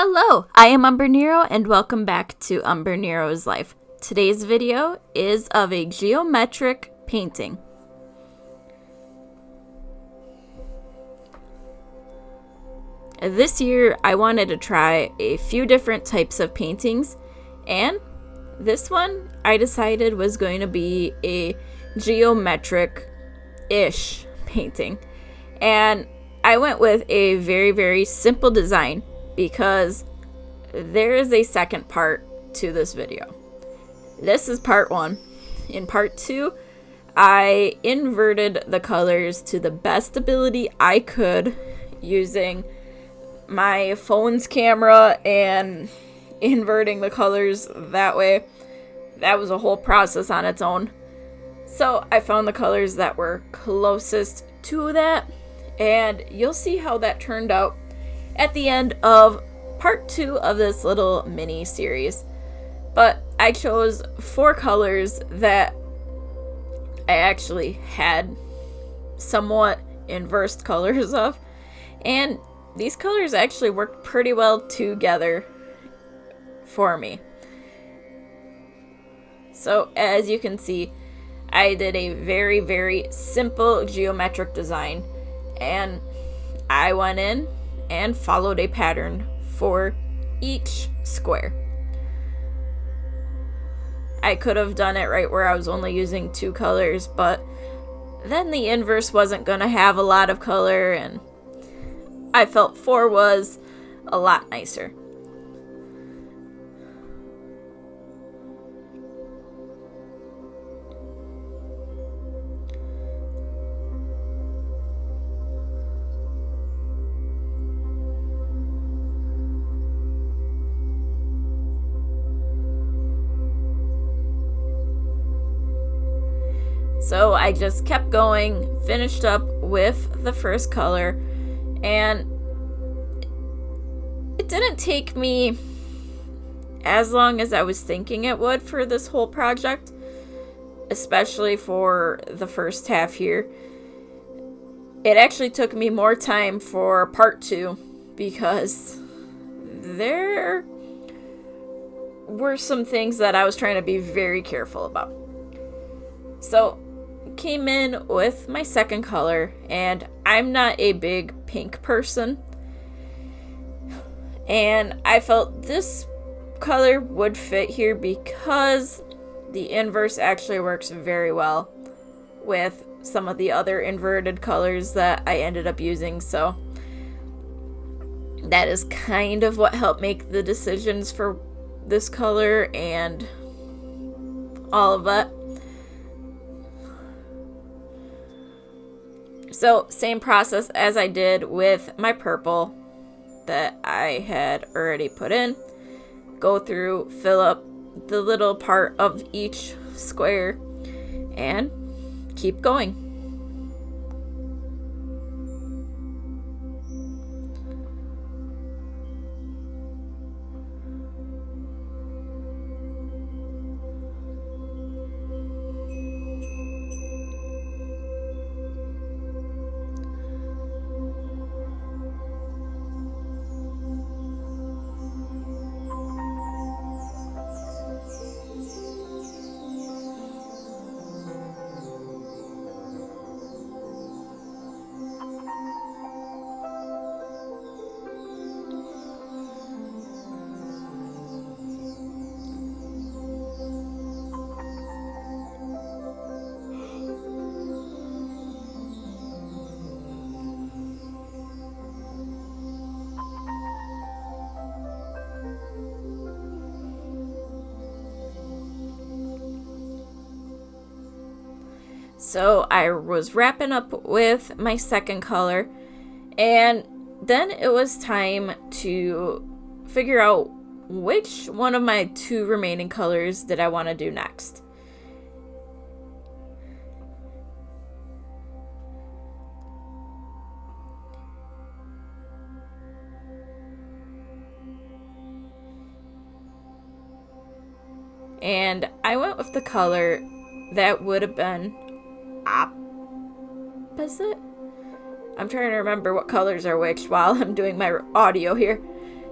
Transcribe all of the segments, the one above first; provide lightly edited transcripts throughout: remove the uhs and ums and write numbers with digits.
Hello, I am Umbrenero and welcome back to Umbrenero's Life. Today's video is of a geometric painting. This year I wanted to try a few different types of paintings, and this one I decided was going to be a geometric-ish painting. And I went with a very simple design because there is a second part to this video. This is part one. In part two, I inverted the colors to the best ability I could using my phone's camera and inverting the colors that way. That was a whole process on its own. So I found the colors that were closest to that, and you'll see how that turned out at the end of part 2 of this little mini series. But I chose 4 colors that I actually had somewhat inversed colors of, and these colors actually worked pretty well together for me. So as you can see, I did a very simple geometric design, and I went in and followed a pattern for each square. I could have done it right where I was only using 2 colors, but then the inverse wasn't going to have a lot of color, and I felt 4 was a lot nicer. So I just kept going, finished up with the first color, and it didn't take me as long as I was thinking it would for this whole project, especially for the first half here. It actually took me more time for part 2 because there were some things that I was trying to be very careful about. So came in with my second color, and I'm not a big pink person, and I felt this color would fit here because the inverse actually works very well with some of the other inverted colors that I ended up using. So that is kind of what helped make the decisions for this color and all of that. So same process as I did with my purple that I had already put in. Go through, fill up the little part of each square, and keep going. So I was wrapping up with my second color, and then it was time to figure out which one of my 2 remaining colors did I want to do next. And I went with the color that would have been opposite. I'm trying to remember what colors are which while I'm doing my audio here.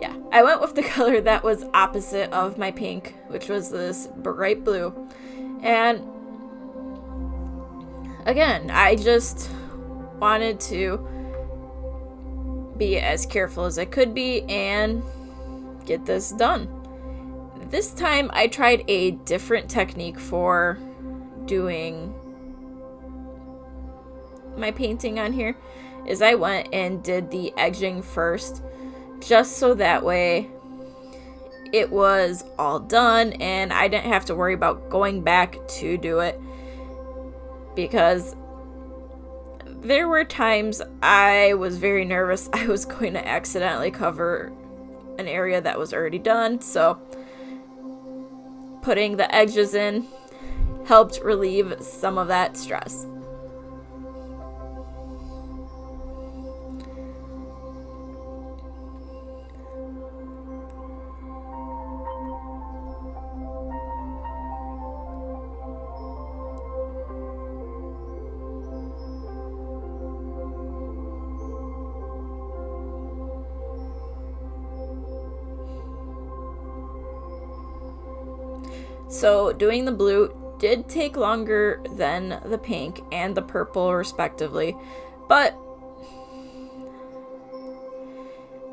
Yeah, I went with the color that was opposite of my pink, which was this bright blue. And again, I just wanted to be as careful as I could be and get this done. This time I tried a different technique for doing my painting on here. Is I went and did the edging first, just so that way it was all done and I didn't have to worry about going back to do it, because there were times I was very nervous I was going to accidentally cover an area that was already done, so putting the edges in helped relieve some of that stress. So doing the blue did take longer than the pink and the purple respectively, but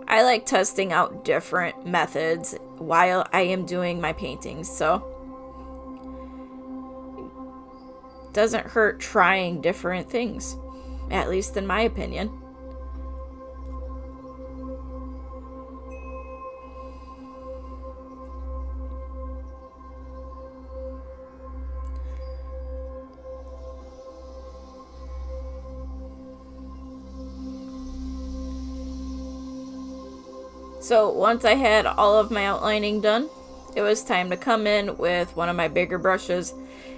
I like testing out different methods while I am doing my paintings, so it doesn't hurt trying different things, at least in my opinion. So once I had all of my outlining done, it was time to come in with one of my bigger brushes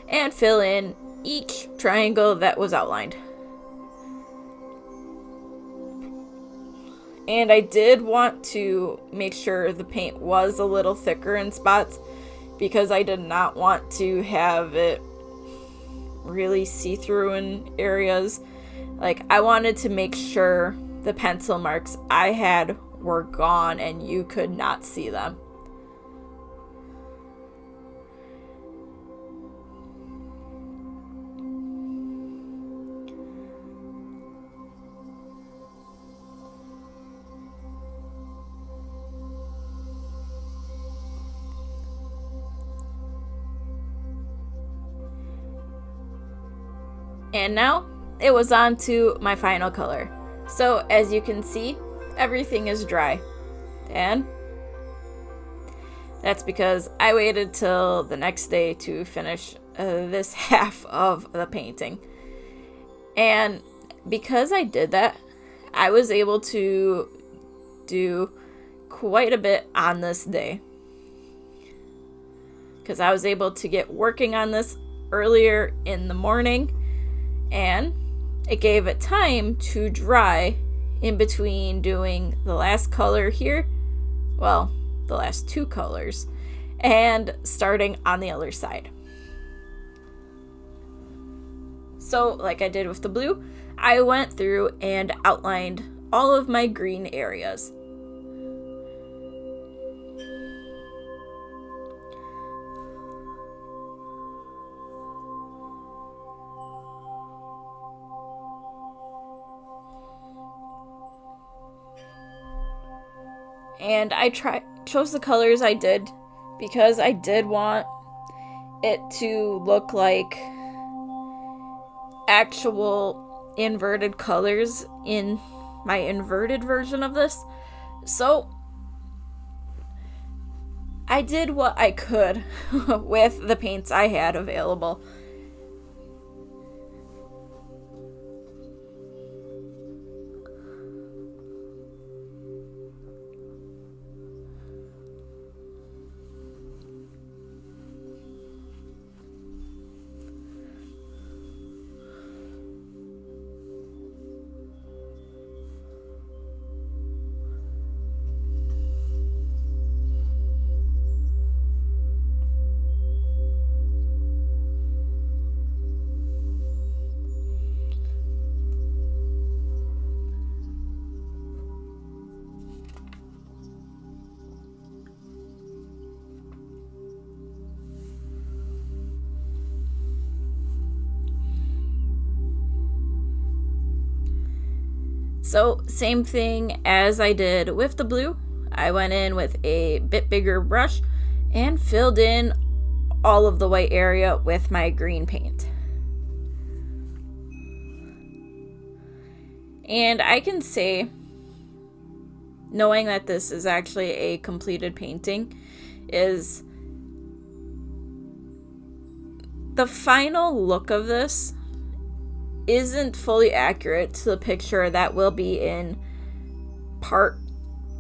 and fill in each triangle that was outlined. And I did want to make sure the paint was a little thicker in spots, because I did not want to have it really see-through in areas. Like, I wanted to make sure the pencil marks I had were gone and you could not see them. And now it was on to my final color. So as you can see, everything is dry, and that's because I waited till the next day to finish this half of the painting. And because I did that, I was able to do quite a bit on this day, because I was able to get working on this earlier in the morning, and it gave it time to dry in between doing the last color here, well, the last two colors, and starting on the other side. So like I did with the blue, I went through and outlined all of my green areas. And I chose the colors I did because I did want it to look like actual inverted colors in my inverted version of this. So I did what I could with the paints I had available. So same thing as I did with the blue. I went in with a bit bigger brush and filled in all of the white area with my green paint. And I can say, knowing that this is actually a completed painting, is the final look of this isn't fully accurate to the picture that will be in part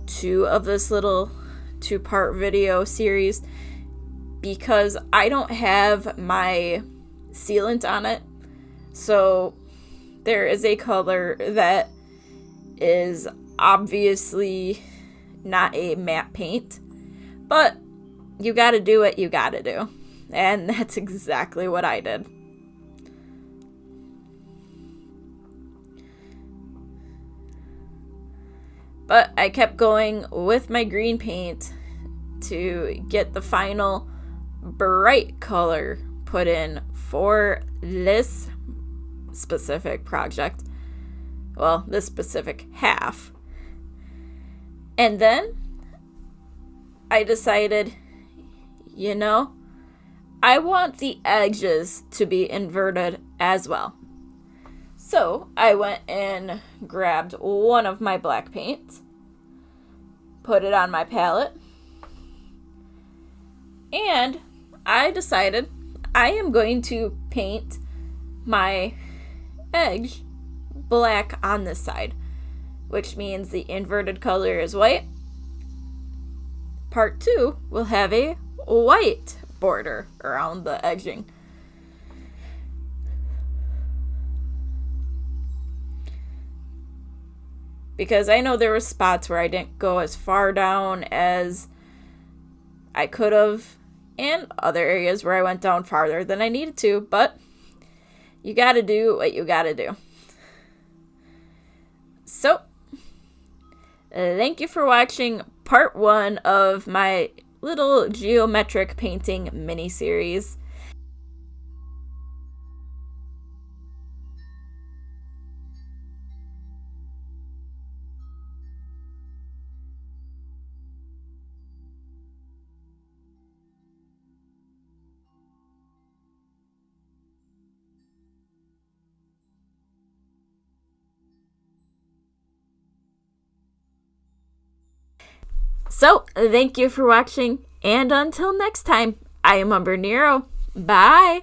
2 of this little 2-part video series, because I don't have my sealant on it. So there is a color that is obviously not a matte paint, but you gotta do what you gotta do. And that's exactly what I did. But I kept going with my green paint to get the final bright color put in for this specific project. Well, this specific half. And then I decided, I want the edges to be inverted as well. So I went and grabbed one of my black paints, put it on my palette, and I decided I am going to paint my edge black on this side, which means the inverted color is white. Part 2 will have a white border around the edging. Because I know there were spots where I didn't go as far down as I could have, and other areas where I went down farther than I needed to, but you gotta do what you gotta do. So, thank you for watching part 1 of my little geometric painting mini-series. So, thank you for watching, and until next time, I am Umbrenero. Bye!